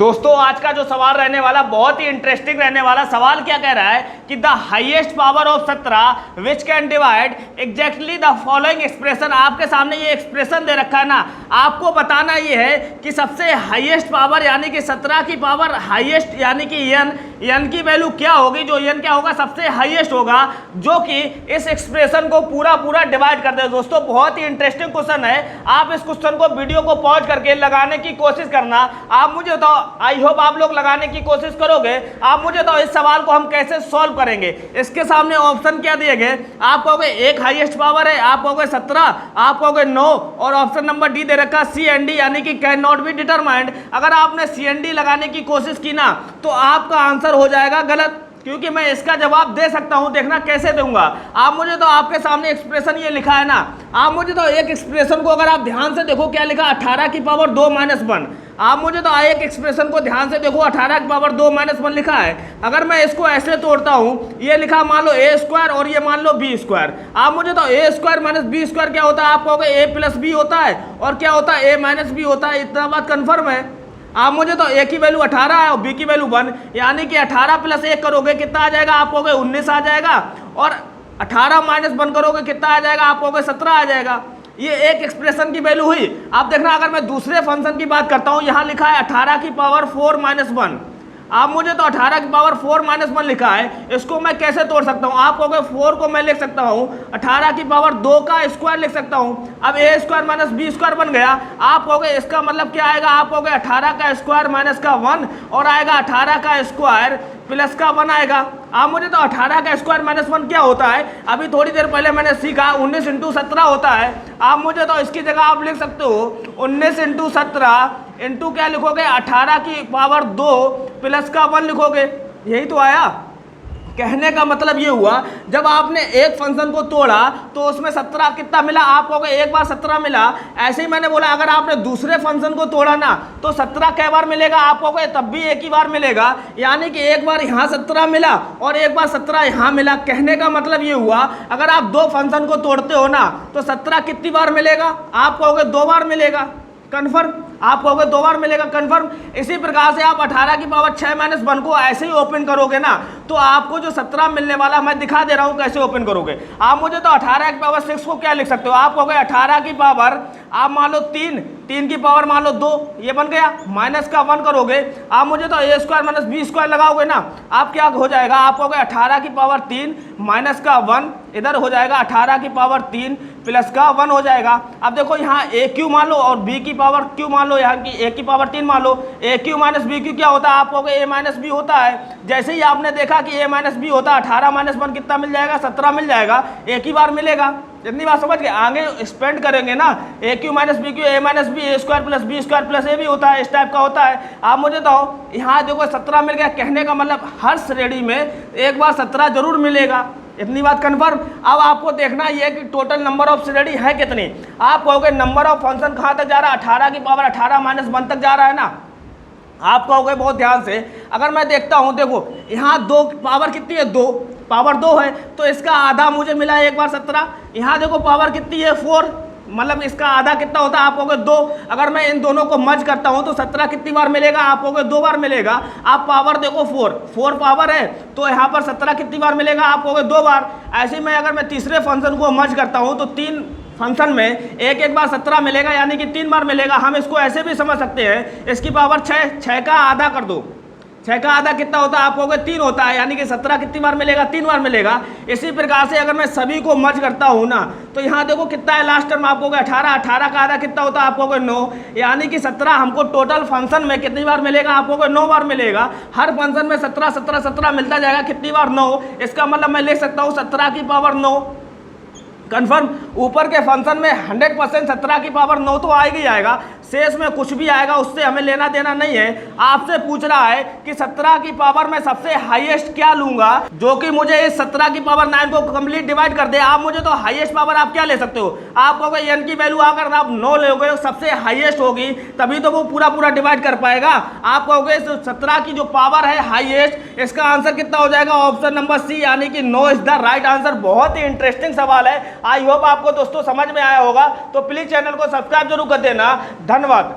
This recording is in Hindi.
दोस्तों आज का जो सवाल रहने वाला बहुत ही इंटरेस्टिंग रहने वाला। सवाल क्या कह रहा है कि the highest power of 17 which can divide exactly the following expression. आपके सामने ये एक्सप्रेशन दे रखा है ना, आपको बताना ये है कि सबसे हाईएस्ट पावर यानी कि 17 की पावर हाईएस्ट यानी कि एन की वैल्यू क्या होगी, जो एन क्या होगा सबसे हाईएस्ट होगा, जो कि इस एक्सप्रेशन को पूरा डिवाइड कर दे। दोस्तों बहुत ही इंटरेस्टिंग क्वेश्चन है। आप इस क्वेश्चन को वीडियो को पॉज करके लगाने की कोशिश करना। आप मुझे बताओ, आई होप आप लोग लगाने की कोशिश करोगे। आप मुझे बताओ इस सवाल को हम कैसे सॉल्व करेंगे। इसके सामने ऑप्शन क्या दिए गए, आप कहोगे एक हाईएस्ट पावर है, आप कहोगे 17, आप कहोगे 9 और ऑप्शन नंबर डी दे रखा सी एंड डी यानी कि कैन नॉट बी डिटरमाइंड। अगर आपने सी एंड डी लगाने की कोशिश की ना तो आपका आंसर हो जाएगा गलत, क्योंकि मैं इसका जवाब दे सकता हूं। देखना कैसे दूंगा। आप मुझे तो आपके सामने एक्सप्रेशन ये लिखा है ना, आप मुझे तो एक एक्सप्रेशन को अगर आप ध्यान से देखो क्या लिखा, 18 की पावर 2 - 1। आप मुझे तो एक एक्सप्रेशन को ध्यान से देखो, 18 की पावर 2 - 1 लिखा है। अगर मैं इसको ऐसे तोड़ता हूं, ये लिखा मान लो a स्क्वायर और ये मान लो b स्क्वायर। आप मुझे तो a square minus b square क्या होता है, आप कहोगे a प्लस b होता है और क्या होता है a माइनस b होता है। इतना बात कन्फर्म है। आप मुझे तो a की वैल्यू 18 है और b की वैल्यू 1 यानी कि 18 प्लस 1 करोगे कितना आ जाएगा, आप कहोगे 19 आ जाएगा और 18 माइनस 1 करोगे कितना आ जाएगा, आप कहोगे 17 आ जाएगा। ये एक एक्सप्रेशन की वैल्यू हुई। आप देखना अगर मैं दूसरे फंक्शन की बात करता हूं, यहां लिखा है 18 की पावर 4 - 1। आप मुझे तो 18 की पावर 4 - 1 लिखा है, इसको मैं कैसे तोड़ सकता हूं। आप कहोगे 4 को मैं लिख सकता हूं 18 की पावर 2 का स्क्वायर लिख सकता हूं। अब a square minus b square बन गया। आप कहोगे इसका मतलब क्या आएगा, आप कहोगे 18 का स्क्वायर माइनस का 1 और आएगा 18 का स्क्वायर प्लस का 1 आएगा। आप मुझे तो 18 का स्क्वायर माइनस 1 क्या होता है, अभी थोड़ी देर पहले मैंने सीखा 19 × 17 होता है। आप मुझे तो इसकी जगह आप लिख सकते हो 19 × 17 इंटू क्या लिखोगे, 18 की पावर 2 प्लस का 1 लिखोगे। यही तो आया। कहने का मतलब ये हुआ जब आपने एक फंक्शन को तोड़ा तो उसमें 17 कितना मिला, आप कहोगे एक बार 17 मिला। ऐसे ही मैंने बोला अगर आपने दूसरे फंक्शन को तोड़ा ना तो 17 कै बार मिलेगा, आप कहोगे तब भी एक ही बार मिलेगा। यानी कि एक बार यहाँ 17 मिला और एक बार 17 यहाँ मिला। कहने का मतलब ये हुआ अगर आप दो फंक्शन को तोड़ते हो ना तो 17 कितनी बार मिलेगा, आप कहोगे 2 बार मिलेगा। कन्फर्म, आप कहोगे 2 बार मिलेगा। कन्फर्म। इसी प्रकार से आप 18 की पावर 6 - 1 को ऐसे ही ओपन करोगे ना तो आपको जो 17 मिलने वाला, मैं दिखा दे रहा हूं कैसे ओपन करोगे। आप मुझे तो 18 की पावर 6 को क्या लिख सकते हो, आप कहोगे 18 की पावर आप मान लो 3 की पावर मान लो 2, ये बन गया, माइनस का 1 करोगे। आप मुझे तो a square minus b square लगाओगे ना, आप क्या हो जाएगा, आप कहोगे 18 की पावर 3 माइनस का 1 इधर हो जाएगा 18 की पावर 3 प्लस का 1 हो जाएगा। अब देखो यहाँ a क्यू मान लो और b की पावर q मान लो, यहाँ की a की पावर 3 मान लो। a Q minus b Q क्या होता है, आप कहोगे a माइनस b होता है। जैसे ही आपने देखा कि a माइनस b होता है, 18 माइनस 1 कितना मिल जाएगा, 17 मिल जाएगा। एक ही बार मिलेगा। इतनी बात समझ गए। आगे स्पेंड करेंगे ना, a Q minus b Q a minus b a square plus b square plus a भी होता है, इस टाइप का होता है। आप मुझे तो यहाँ देखो 17 मिल गया। कहने का मतलब हर श्रेणी में एक बार 17 जरूर मिलेगा। इतनी बात कन्फर्म। अब आपको देखना ये कि टोटल नंबर ऑफ श्रेणी है कितनी। आप कहोगे नंबर ऑफ फंक्शन कहाँ तक जा रहा है, 18 की पावर 18 - 1 तक जा रहा है ना। आप कहोगे बहुत ध्यान से, अगर मैं देखता हूँ देखो यहाँ 2 पावर कितनी है, 2 पावर 2 है तो इसका आधा मुझे मिला है एक बार 17। यहाँ देखो पावर कितनी है 4, मतलब इसका आधा कितना होता है, आप कहोगे 2। अगर मैं इन दोनों को मर्ज करता हूं तो 17 कितनी बार मिलेगा, आप कहोगे 2 बार मिलेगा। आप पावर देखो 4 पावर है तो यहाँ पर 17 कितनी बार मिलेगा, आप कहोगे 2 बार। ऐसे ही मैं अगर मैं तीसरे फंक्शन को मर्ज करता हूं तो 3 फंक्शन में एक बार 17 मिलेगा यानी कि 3 बार मिलेगा। हम इसको ऐसे भी समझ सकते हैं, इसकी पावर 6 का आधा कर दो, 6 का आधा कितना होता है, आप कहोगे 3 होता है। यानी कि 17 कितनी बार मिलेगा, 3 बार मिलेगा। इसी प्रकार से अगर मैं सभी को मर्ज करता हूं ना तो यहाँ देखो कितना है लास्ट टर्म, आप कहोगे 18 का आधा कितना होता है, आप कहोगे 9। यानी कि 17 हमको टोटल फंक्शन में कितनी बार मिलेगा, आप कहोगे 9 बार मिलेगा। हर फंक्शन में 17 मिलता जाएगा, कितनी बार 9। इसका मतलब मैं लिख सकता हूँ 17 की पावर 9। कन्फर्म। ऊपर के फंक्शन में 100% 17 की पावर 9 तो आएगा ही आएगा, शेष में कुछ भी आएगा उससे हमें लेना देना नहीं है। आपसे पूछ रहा है कि 17 की पावर में सबसे हाईएस्ट क्या लूंगा, जो कि मुझे इस 17 की पावर 9 को कंप्लीट डिवाइड कर दे। आप मुझे तो हाईएस्ट पावर आप क्या ले सकते हो, आप कहोगे n की वैल्यू अगर आप 9 लोगे सबसे हाईएस्ट होगी तभी तो वो पूरा डिवाइड कर पाएगा। आप कहोगे 17 की जो पावर है हाईएस्ट, इसका आंसर कितना हो जाएगा, ऑप्शन नंबर सी यानी कि 9 इज द राइट आंसर। बहुत ही इंटरेस्टिंग सवाल है। आई होप आपको दोस्तों समझ में आया होगा। तो प्लीज चैनल को सब्सक्राइब जरूर कर देना। धन्यवाद।